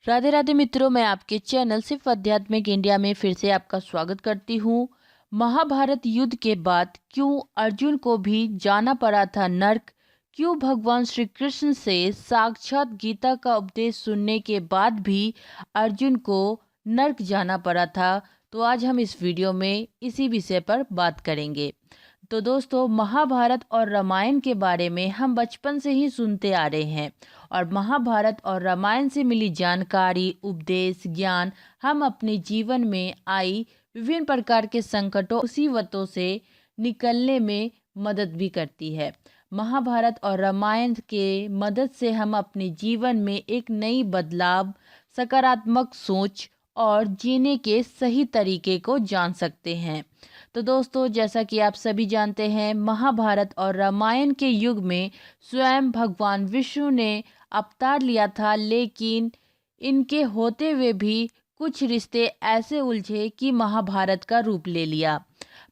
राधे राधे मित्रों, मैं आपके चैनल सिर्फ आध्यात्मिक इंडिया में फिर से आपका स्वागत करती हूँ। महाभारत युद्ध के बाद क्यों अर्जुन को भी जाना पड़ा था नर्क? क्यों भगवान श्री कृष्ण से साक्षात गीता का उपदेश सुनने के बाद भी अर्जुन को नर्क जाना पड़ा था? तो आज हम इस वीडियो में इसी विषय पर बात करेंगे। तो दोस्तों, महाभारत और रामायण के बारे में हम बचपन से ही सुनते आ रहे हैं और महाभारत और रामायण से मिली जानकारी, उपदेश, ज्ञान हम अपने जीवन में आई विभिन्न प्रकार के संकटों, मुसीबतों से निकलने में मदद भी करती है। महाभारत और रामायण के मदद से हम अपने जीवन में एक नई बदलाव, सकारात्मक सोच और जीने के सही तरीके को जान सकते हैं। तो दोस्तों, जैसा कि आप सभी जानते हैं, महाभारत और रामायण के युग में स्वयं भगवान विष्णु ने अवतार लिया था, लेकिन इनके होते हुए भी कुछ रिश्ते ऐसे उलझे कि महाभारत का रूप ले लिया।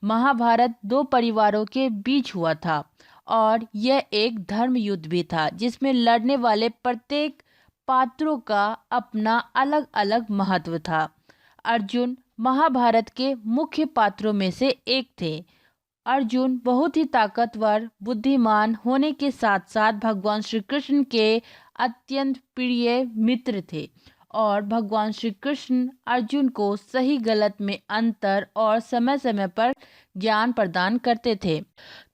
महाभारत दो परिवारों के बीच हुआ था और यह एक धर्म युद्ध भी था, जिसमें लड़ने वाले प्रत्येक पात्रों का अपना अलग अलग महत्व था। अर्जुन महाभारत के मुख्य पात्रों में से एक थे। अर्जुन बहुत ही ताकतवर, बुद्धिमान होने के साथ साथ भगवान श्री कृष्ण के अत्यंत प्रिय मित्र थे और भगवान श्री कृष्ण अर्जुन को सही गलत में अंतर और समय समय पर ज्ञान प्रदान करते थे।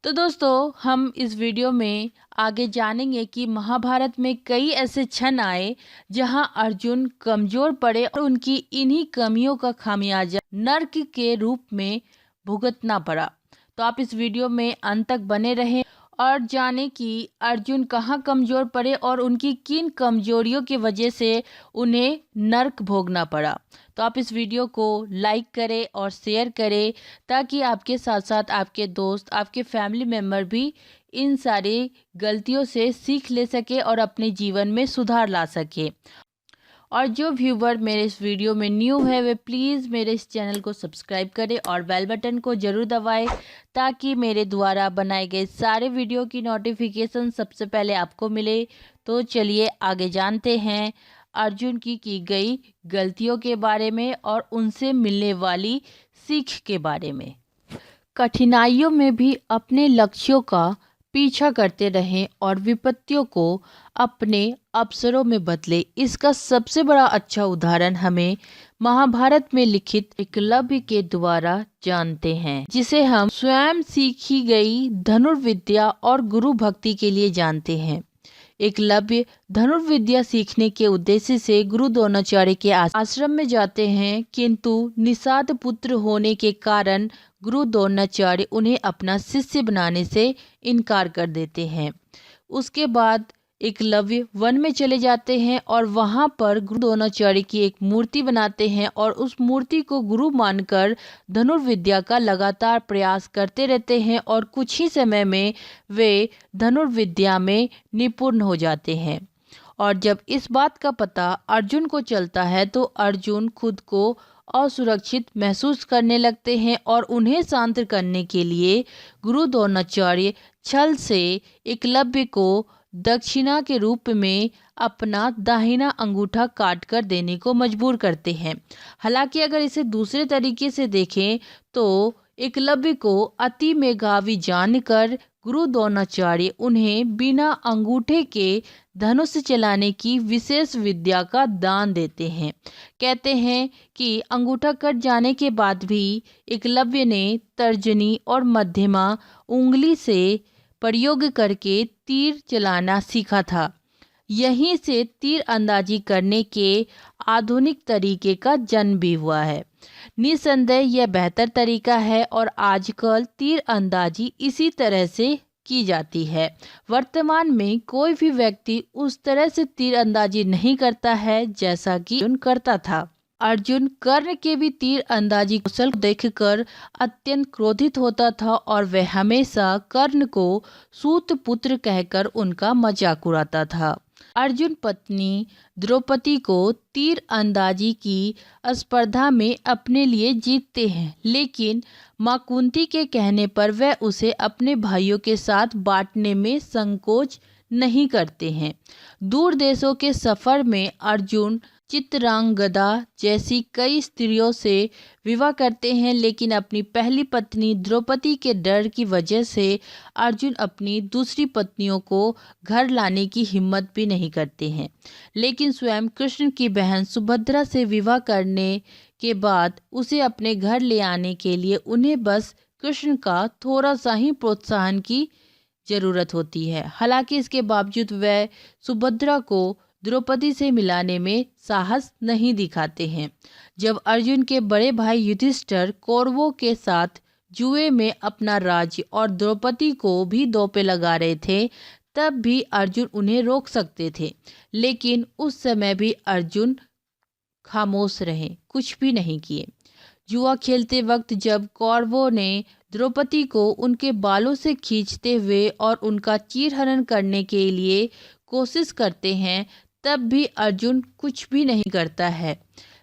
तो दोस्तों, हम इस वीडियो में आगे जानेंगे कि महाभारत में कई ऐसे क्षण आए जहां अर्जुन कमजोर पड़े और उनकी इन्हीं कमियों का खामियाजा नर्क के रूप में भुगतना पड़ा। तो आप इस वीडियो में अंत तक बने रहें और जाने कि अर्जुन कहाँ कमज़ोर पड़े और उनकी किन कमजोरियों की वजह से उन्हें नर्क भोगना पड़ा। तो आप इस वीडियो को लाइक करें और शेयर करें ताकि आपके साथ साथ आपके दोस्त, आपके फैमिली मेम्बर भी इन सारी गलतियों से सीख ले सके और अपने जीवन में सुधार ला सके। और जो व्यूवर मेरे इस वीडियो में न्यू है वे प्लीज़ मेरे इस चैनल को सब्सक्राइब करें और बेल बटन को ज़रूर दबाएं ताकि मेरे द्वारा बनाए गए सारे वीडियो की नोटिफिकेशन सबसे पहले आपको मिले। तो चलिए आगे जानते हैं अर्जुन की गई गलतियों के बारे में और उनसे मिलने वाली सीख के बारे में। कठिनाइयों में भी अपने लक्ष्यों का पीछा करते रहें और विपत्तियों को अपने अवसरों में बदले। इसका सबसे बड़ा अच्छा उदाहरण हमें महाभारत में लिखित एकलव्य के द्वारा जानते हैं, जिसे हम स्वयं सीखी गई धनुर्विद्या और गुरु भक्ति के लिए जानते हैं। एकलव्य धनुर्विद्या सीखने के उद्देश्य से गुरु द्रोणाचार्य के आश्रम में जाते हैं, किंतु निषाद पुत्र होने के कारण गुरु द्रोणाचार्य उन्हें अपना शिष्य बनाने से इनकार कर देते हैं। उसके बाद एकलव्य वन में चले जाते हैं और वहां पर गुरु द्रोणाचार्य की एक मूर्ति बनाते हैं और उस मूर्ति को गुरु मानकर धनुर्विद्या का लगातार प्रयास करते रहते हैं और कुछ ही समय में वे धनुर्विद्या में निपुण हो जाते हैं। और जब इस बात का पता अर्जुन को चलता है तो अर्जुन खुद को असुरक्षित महसूस करने लगते हैं और उन्हें शांत करने के लिए गुरु द्रोणाचार्य छल से एकलव्य को दक्षिणा के रूप में अपना दाहिना अंगूठा काट कर देने को मजबूर करते हैं। हालांकि अगर इसे दूसरे तरीके से देखें तो एकलव्य को अति मेधावी जानकर गुरु द्रोणाचार्य उन्हें बिना अंगूठे के धनुष चलाने की विशेष विद्या का दान देते हैं। कहते हैं कि अंगूठा कट जाने के बाद भी एकलव्य ने तर्जनी और मध्यमा उंगली से प्रयोग करके तीर चलाना सीखा था। यहीं से तीर अंदाजी करने के आधुनिक तरीके का जन्म भी हुआ है। निसंदेह यह बेहतर तरीका है और आजकल तीर अंदाजी इसी तरह से की जाती है। वर्तमान में कोई भी व्यक्ति उस तरह से तीर अंदाजी नहीं करता है जैसा कि अर्जुन करता था। अर्जुन कर्ण के भी तीर अंदाजी कौशल देखकर अत्यंत क्रोधित होता था और वह हमेशा कर्ण को सूत पुत्र कहकर उनका मजाक उड़ाता था। अर्जुन पत्नी द्रौपदी को तीर अंदाजी की स्पर्धा में अपने लिए जीतते हैं, लेकिन मां कुंती के कहने पर वह उसे अपने भाइयों के साथ बांटने में संकोच नहीं करते हैं। दूर देशों के सफ़र में अर्जुन चित्रांगदा जैसी कई स्त्रियों से विवाह करते हैं, लेकिन अपनी पहली पत्नी द्रौपदी के डर की वजह से अर्जुन अपनी दूसरी पत्नियों को घर लाने की हिम्मत भी नहीं करते हैं। लेकिन स्वयं कृष्ण की बहन सुभद्रा से विवाह करने के बाद उसे अपने घर ले आने के लिए उन्हें बस कृष्ण का थोड़ा सा ही प्रोत्साहन की जरूरत होती है। हालांकि इसके बावजूद वह सुभद्रा को द्रौपदी से मिलाने में साहस नहीं दिखाते हैं। जब अर्जुन के बड़े भाई युधिष्ठिर कौरवों के साथ जुए में अपना राज्य और द्रौपदी को भी दो पे लगा रहे थे, तब भी अर्जुन उन्हें रोक सकते थे, लेकिन उस समय भी अर्जुन खामोश रहे, कुछ भी नहीं किए। जुआ खेलते वक्त जब कौरवों ने द्रौपदी को उनके बालों से खींचते हुए और उनका चीरहरण करने के लिए कोशिश करते हैं, तब भी अर्जुन कुछ भी नहीं करता है,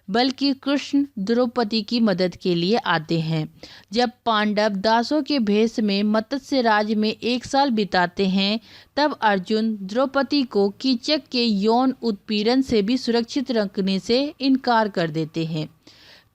बल्कि कृष्ण द्रौपदी की मदद के लिए आते हैं। जब पांडव दासों के भेष में मत्स्य राज में 1 साल बिताते हैं, तब अर्जुन द्रौपदी को कीचक के यौन उत्पीड़न से भी सुरक्षित रखने से इनकार कर देते हैं।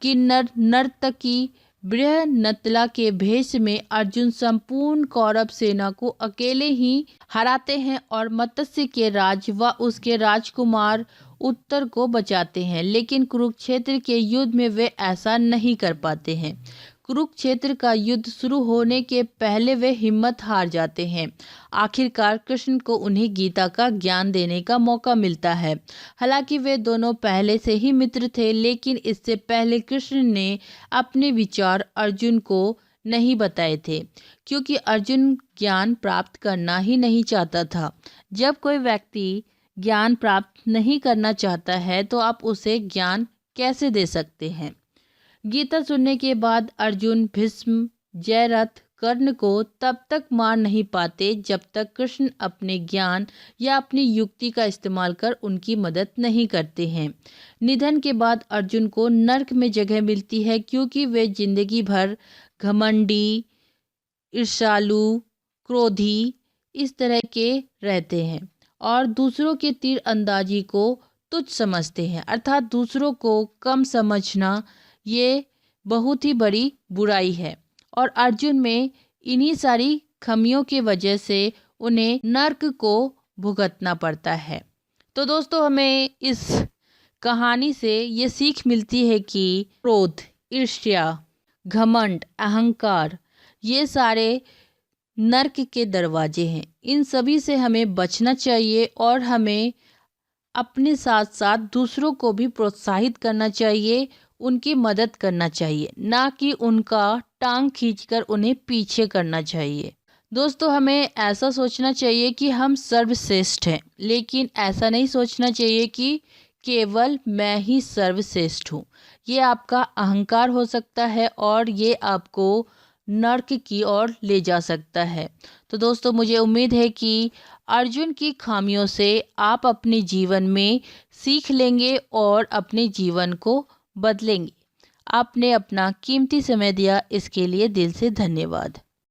किन्नर नर्तकी बृहन्नला के भेष में अर्जुन संपूर्ण कौरव सेना को अकेले ही हराते हैं और मत्स्य के राज व उसके राजकुमार उत्तर को बचाते हैं, लेकिन कुरुक्षेत्र के युद्ध में वे ऐसा नहीं कर पाते हैं। कुरुक्षेत्र का युद्ध शुरू होने के पहले वे हिम्मत हार जाते हैं। आखिरकार कृष्ण को उन्हें गीता का ज्ञान देने का मौका मिलता है। हालांकि वे दोनों पहले से ही मित्र थे, लेकिन इससे पहले कृष्ण ने अपने विचार अर्जुन को नहीं बताए थे, क्योंकि अर्जुन ज्ञान प्राप्त करना ही नहीं चाहता था। जब कोई व्यक्ति ज्ञान प्राप्त नहीं करना चाहता है तो आप उसे ज्ञान कैसे दे सकते हैं। गीता सुनने के बाद अर्जुन भीष्म, जयरथ, कर्ण को तब तक मार नहीं पाते जब तक कृष्ण अपने ज्ञान या अपनी युक्ति का इस्तेमाल कर उनकी मदद नहीं करते हैं। निधन के बाद अर्जुन को नर्क में जगह मिलती है, क्योंकि वे जिंदगी भर घमंडी, ईर्ष्यालु, क्रोधी इस तरह के रहते हैं और दूसरों के तीर अंदाजी को तुच्छ समझते हैं, अर्थात दूसरों को कम समझना ये बहुत ही बड़ी बुराई है। और अर्जुन में इन्हीं सारी खामियों की वजह से उन्हें नर्क को भुगतना पड़ता है। तो दोस्तों, हमें इस कहानी से ये सीख मिलती है कि क्रोध, ईर्ष्या, घमंड, अहंकार ये सारे नर्क के दरवाजे हैं। इन सभी से हमें बचना चाहिए और हमें अपने साथ साथ दूसरों को भी प्रोत्साहित करना चाहिए, उनकी मदद करना चाहिए, ना कि उनका टांग खींचकर उन्हें पीछे करना चाहिए। दोस्तों, हमें ऐसा सोचना चाहिए कि हम सर्वश्रेष्ठ हैं, लेकिन ऐसा नहीं सोचना चाहिए कि केवल मैं ही सर्वश्रेष्ठ हूँ। ये आपका अहंकार हो सकता है और ये आपको नर्क की ओर ले जा सकता है। तो दोस्तों, मुझे उम्मीद है कि अर्जुन की खामियों से आप अपने जीवन में सीख लेंगे और अपने जीवन को बदलेंगे। आपने अपना कीमती समय दिया, इसके लिए दिल से धन्यवाद।